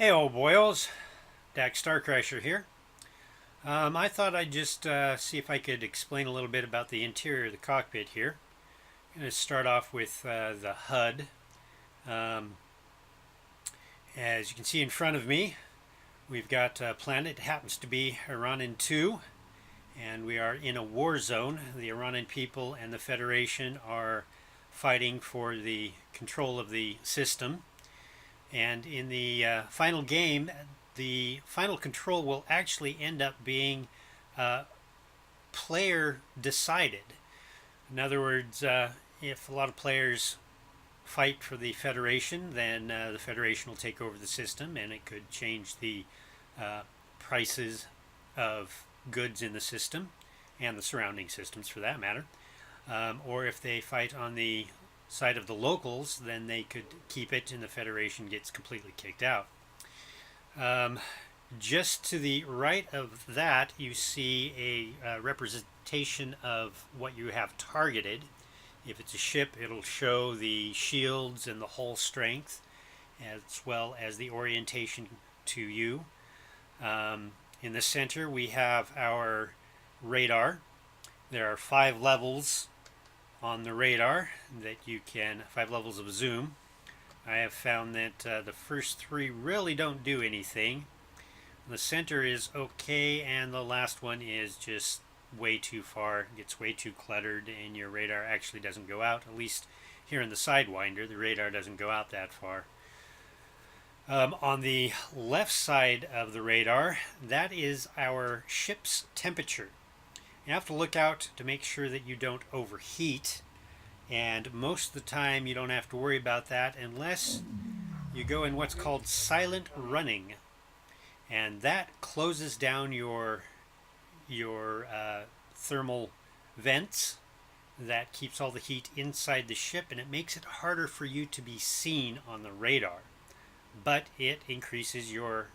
Hey, old boyos, Dak Starcrasher here. I thought I'd just see if I could explain a little bit about the interior of the cockpit here. I'm going to start off with the HUD. Um, as you can see in front of me, we've got a planet. It happens to be Iranian 2, and we are in a war zone. The Iranian people and the Federation are fighting for the control of the system. And in the final game, the final control will actually end up being player decided. In other words, if a lot of players fight for the Federation, then the Federation will take over the system, and it could change the prices of goods in the system and the surrounding systems for that matter. Or if they fight on the side of the locals, then they could keep it and the Federation gets completely kicked out. Just to the right of that, you see a representation of what you have targeted. If it's a ship, it'll show the shields and the hull strength, as well as the orientation to you. In the center, we have our radar. There are 5 levels on the radar that you can, 5 levels of zoom. I have found that the first 3 really don't do anything. The center is okay, and the last one is just way too far, gets way too cluttered, and your radar actually doesn't go out. At least here in the Sidewinder, the radar doesn't go out that far. On the left side of the radar, that is our ship's temperature. You have to look out to make sure that you don't overheat, and most of the time you don't have to worry about that unless you go in what's called silent running, and that closes down your thermal vents. That keeps all the heat inside the ship, and it makes it harder for you to be seen on the radar, but it increases your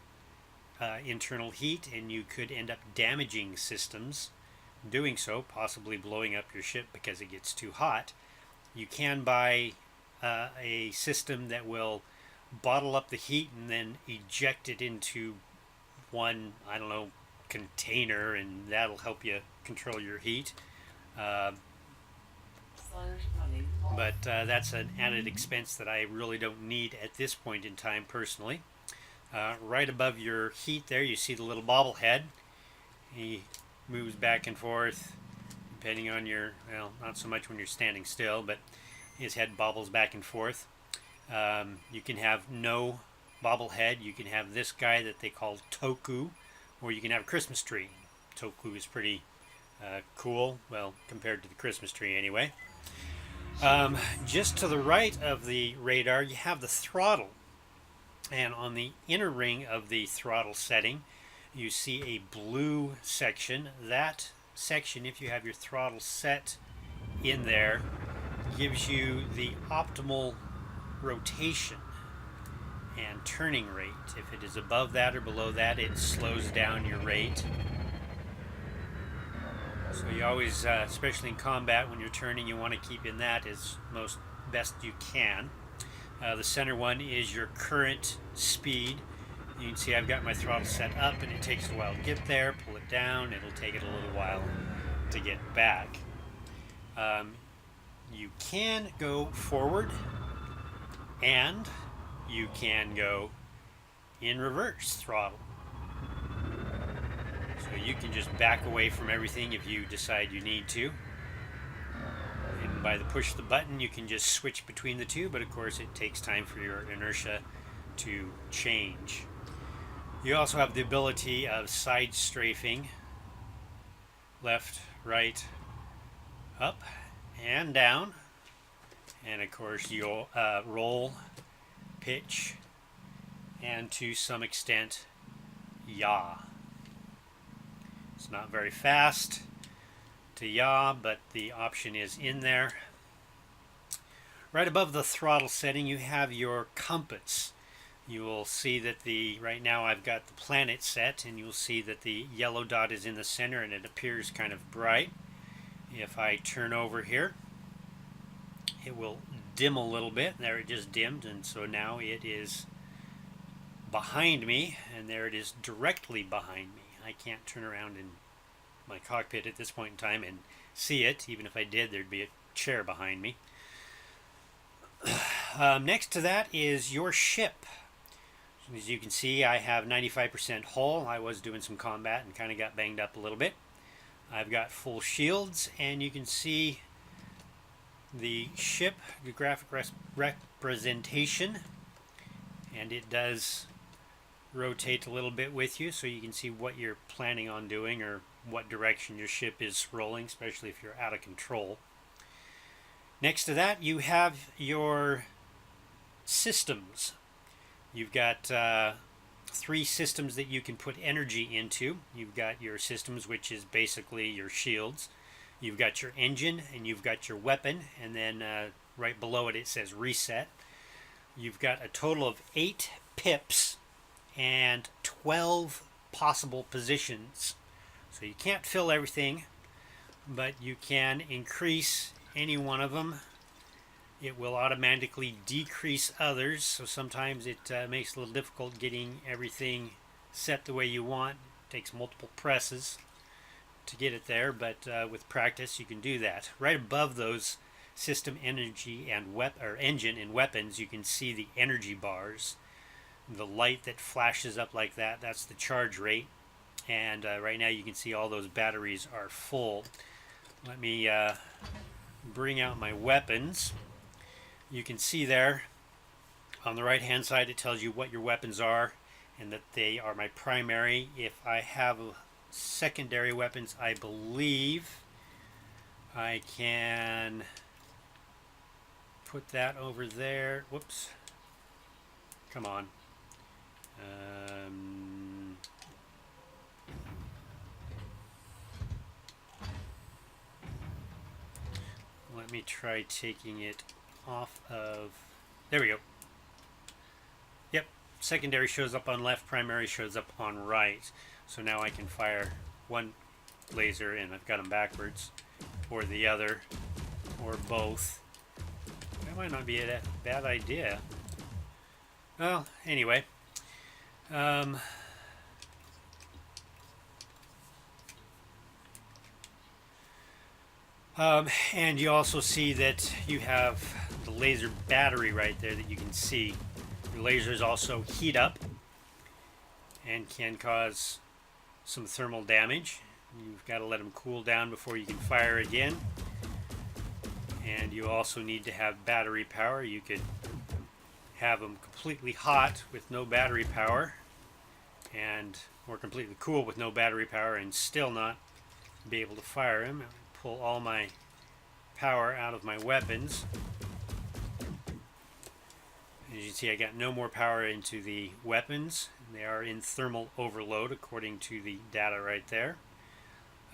internal heat, and you could end up damaging systems doing so, possibly blowing up your ship because it gets too hot. You can buy a system that will bottle up the heat and then eject it into one, I don't know, container, and that'll help you control your heat. But that's an added expense that I really don't need at this point in time personally. Right above your heat there, you see the little bobblehead. He moves back and forth depending on your, well, not so much when you're standing still, but his head bobbles back and forth. You can have no bobblehead. You can have this guy that they call Toku, or you can have a Christmas tree. Toku is pretty cool, well, compared to the Christmas tree anyway. Just to the right of the radar, you have the throttle, and on the inner ring of the throttle setting, you see a blue section. That section, if you have your throttle set in there, gives you the optimal rotation and turning rate. If it is above that or below that, it slows down your rate. So you always, especially in combat, when you're turning, you want to keep in that as best you can. The center one is your current speed. You can see I've got my throttle set up, and it takes a while to get there. Pull it down, it'll take it a little while to get back. You can go forward, and you can go in reverse throttle. So you can just back away from everything if you decide you need to. And by the push of the button, you can just switch between the two, but of course it takes time for your inertia to change. You also have the ability of side strafing, left, right, up, and down. And of course you'll roll, pitch, and to some extent, yaw. It's not very fast to yaw, but the option is in there. Right above the throttle setting, you have your compass. You will see that right now I've got the planet set, and you'll see that the yellow dot is in the center and it appears kind of bright. If I turn over here, it will dim a little bit. There, it just dimmed, and so now it is behind me, and there it is directly behind me. I can't turn around in my cockpit at this point in time and see it. Even if I did, there'd be a chair behind me. Next to that is your ship. As you can see, I have 95% hull. I was doing some combat and kind of got banged up a little bit. I've got full shields, and you can see the ship, the graphic representation, and it does rotate a little bit with you, so you can see what you're planning on doing or what direction your ship is rolling, especially if you're out of control. Next to that, you have your systems. You've got 3 systems that you can put energy into. You've got your systems, which is basically your shields. You've got your engine, and you've got your weapon, and then right below it, it says reset. You've got a total of 8 pips and 12 possible positions. So you can't fill everything, but you can increase any one of them. It will automatically decrease others, so sometimes it makes it a little difficult getting everything set the way you want. It takes multiple presses to get it there, but with practice you can do that. Right above those system energy and engine and weapons, you can see the energy bars. The light that flashes up like that, that's the charge rate. And right now you can see all those batteries are full. Let me bring out my weapons. You can see there on the right hand side it tells you what your weapons are and that they are my primary. If I have secondary weapons, I believe I can put that over there. Whoops. Come on. Let me try taking it off of, there we go. Yep, secondary shows up on left, primary shows up on right. So now I can fire one laser and I've got them backwards, or the other, or both. That might not be a bad idea. Well, anyway. And you also see that you have the laser battery right there that you can see. The lasers also heat up and can cause some thermal damage. You've got to let them cool down before you can fire again. And you also need to have battery power. You could have them completely hot with no battery power, or completely cool with no battery power, and still not be able to fire them. Pull all my power out of my weapons. As you can see, I got no more power into the weapons. They are in thermal overload according to the data right there.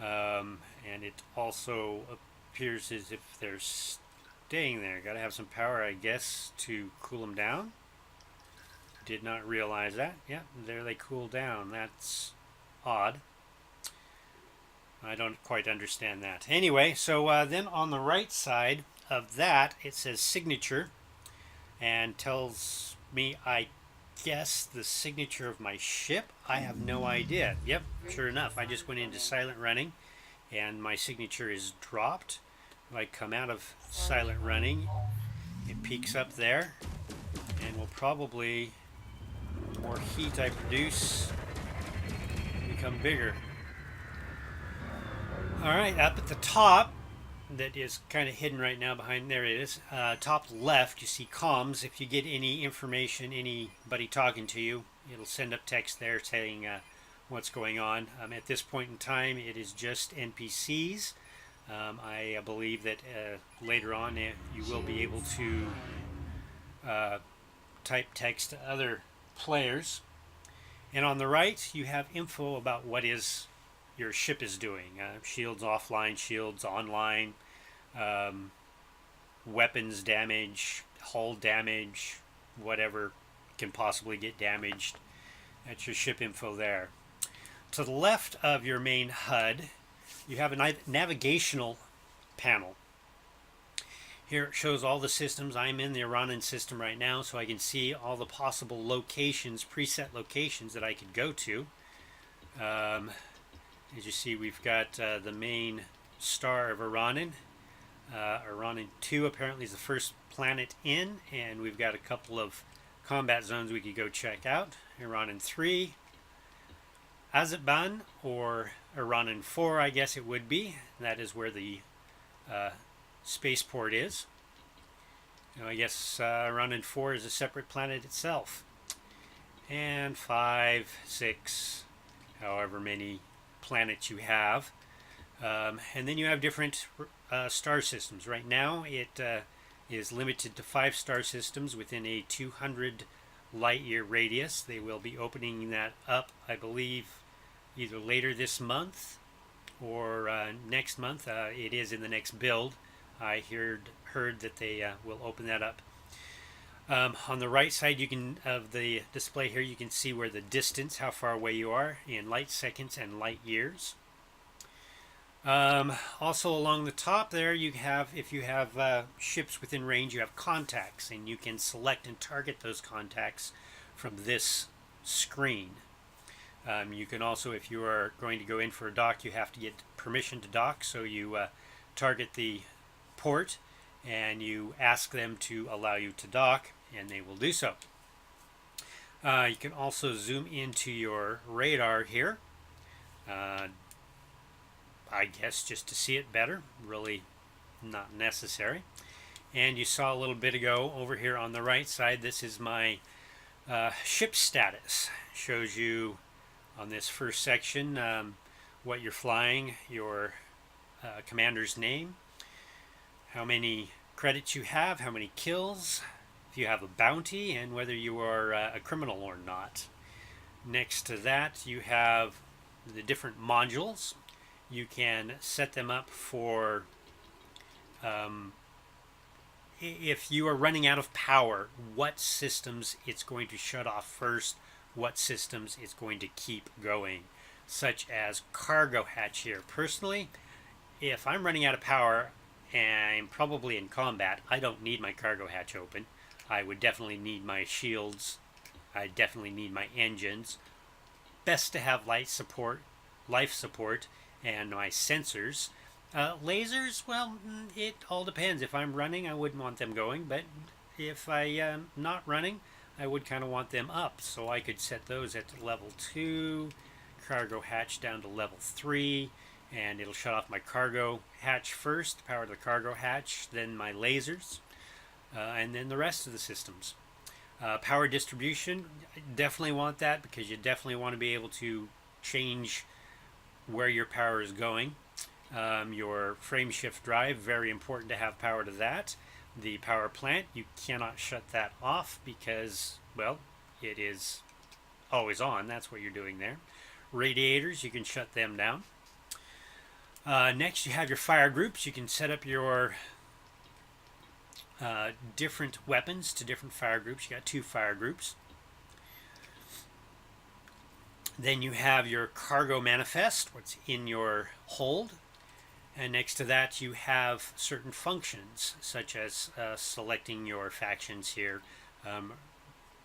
And it also appears as if they're staying there. Got to have some power, I guess, to cool them down. Did not realize that. Yeah, there they cool down. That's odd. I don't quite understand that. Anyway, so then on the right side of that, it says signature and tells me, I guess, the signature of my ship. I have no idea. Yep, sure enough, I just went into silent running and my signature is dropped. If I come out of silent running, it peaks up there, and will probably, the more heat I produce, become bigger. Alright, up at the top, that is kind of hidden right now behind, there it is, top left you see comms. If you get any information, anybody talking to you, it'll send up text there saying what's going on. At this point in time it is just NPCs. I believe that later on you will be able to type text to other players. And on the right you have info about what your ship is doing. Shields offline, shields online, weapons damage, hull damage, whatever can possibly get damaged. That's your ship info there. To the left of your main HUD, you have a navigational panel. Here it shows all the systems. I'm in the Iranan system right now, so I can see all the possible locations, preset locations that I could go to. As you see, we've got the main star of Iranan. Iranan 2 apparently is the first planet in, and we've got a couple of combat zones we could go check out. Iranan 3, Azeban, or Iranan 4, I guess it would be. That is where the spaceport is. I guess Iranan 4 is a separate planet itself. And 5, 6, however many planets you have. And then you have different star systems. Right now it is limited to 5 star systems within a 200 light year radius. They will be opening that up, I believe, either later this month or next month. It is in the next build. I heard that they will open that up. On the right side of the display here, you can see where the distance, how far away you are in light seconds and light years. Also along the top there, you have, if you have ships within range, you have contacts, and you can select and target those contacts from this screen. You can also, if you are going to go in for a dock, you have to get permission to dock, so you target the port and you ask them to allow you to dock, and they will do so. You can also zoom into your radar here, I guess just to see it better, really not necessary. And you saw a little bit ago over here on the right side, this is my ship status. Shows you on this first section what you're flying, your commander's name, how many credits you have, how many kills, if you have a bounty, and whether you are a criminal or not. Next to that, you have the different modules. You can set them up for if you are running out of power, what systems it's going to shut off first, what systems it's going to keep going, such as cargo hatch here. Personally, if I'm running out of power and I'm probably in combat, I don't need my cargo hatch open. I would definitely need my shields. I definitely need my engines. Best to have life support, and my sensors. Lasers, well, it all depends. If I'm running, I wouldn't want them going, but if I'm not running, I would kind of want them up, so I could set those at level 2, cargo hatch down to level 3, and it'll shut off my cargo hatch first, power the cargo hatch, then my lasers, and then the rest of the systems. Power distribution, I definitely want that, because you definitely want to be able to change where your power is going. Your frame shift drive, very important to have power to that. The power plant, you cannot shut that off because, well, it is always on. That's what you're doing there. Radiators, you can shut them down. Next, you have your fire groups. You can set up your different weapons to different fire groups. You got 2 fire groups. Then you have your cargo manifest, what's in your hold. And next to that, you have certain functions, such as selecting your factions here,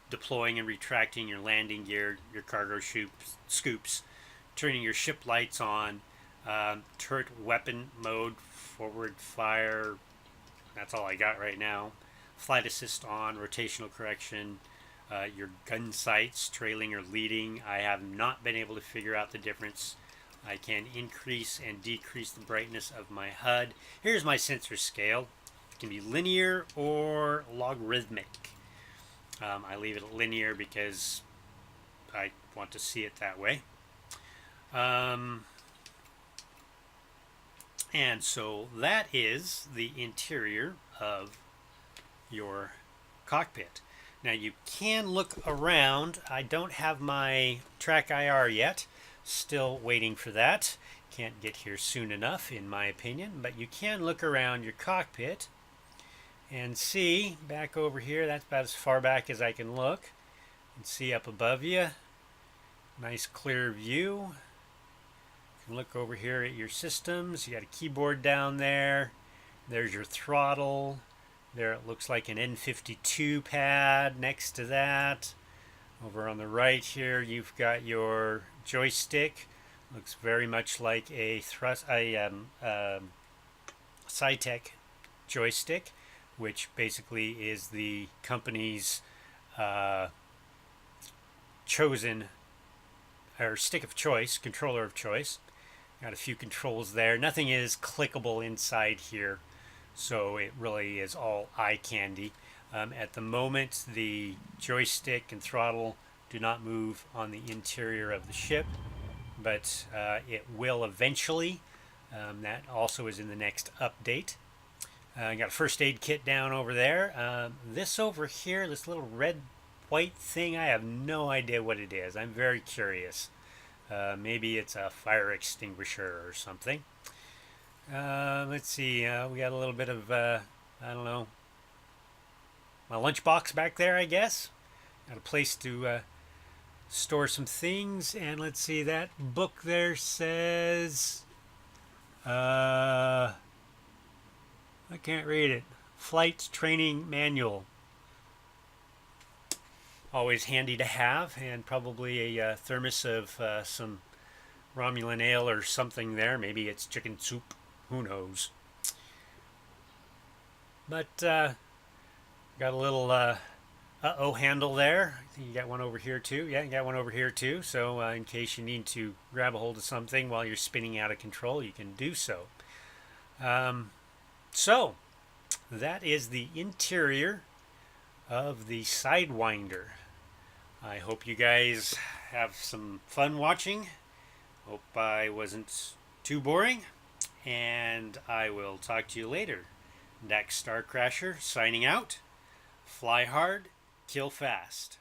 deploying and retracting your landing gear, your cargo scoops, turning your ship lights on, turret weapon mode, forward fire. That's all I got right now. Flight assist on, rotational correction, your gun sights, trailing or leading. I have not been able to figure out the difference. I can increase and decrease the brightness of my HUD. Here's my sensor scale. It can be linear or logarithmic. I leave it linear because I want to see it that way. And so that is the interior of your cockpit. Now you can look around. I don't have my track IR yet. Still waiting for that. Can't get here soon enough, in my opinion, but you can look around your cockpit and see back over here. That's about as far back as I can look. And see up above you. Nice clear view. You can look over here at your systems. You got a keyboard down there. There's your throttle. There it looks like an N52 pad next to that. Over on the right here, you've got your joystick. Looks very much like a Cytec joystick, which basically is the company's uh, chosen or stick of choice, controller of choice. Got a few controls there. Nothing is clickable inside here, so it really is all eye candy. At the moment, the joystick and throttle do not move on the interior of the ship, but it will eventually. That also is in the next update. Got a first aid kit down over there. This over here, this little red white thing, I have no idea what it is. I'm very curious. Maybe it's a fire extinguisher or something. Let's see. We got a little bit of, I don't know, my lunchbox back there, I guess. Got a place to store some things. And let's see, that book there says, I can't read it. Flight Training Manual. Always handy to have, and probably a thermos of some Romulan ale or something there. Maybe it's chicken soup. Who knows? But got a little uh-oh handle there. I think you got one over here too. Yeah, you got one over here too. So in case you need to grab a hold of something while you're spinning out of control, you can do so. So that is the interior of the Sidewinder. I hope you guys have some fun watching. Hope I wasn't too boring. And I will talk to you later. Dax Starcrasher signing out. Fly hard, kill fast.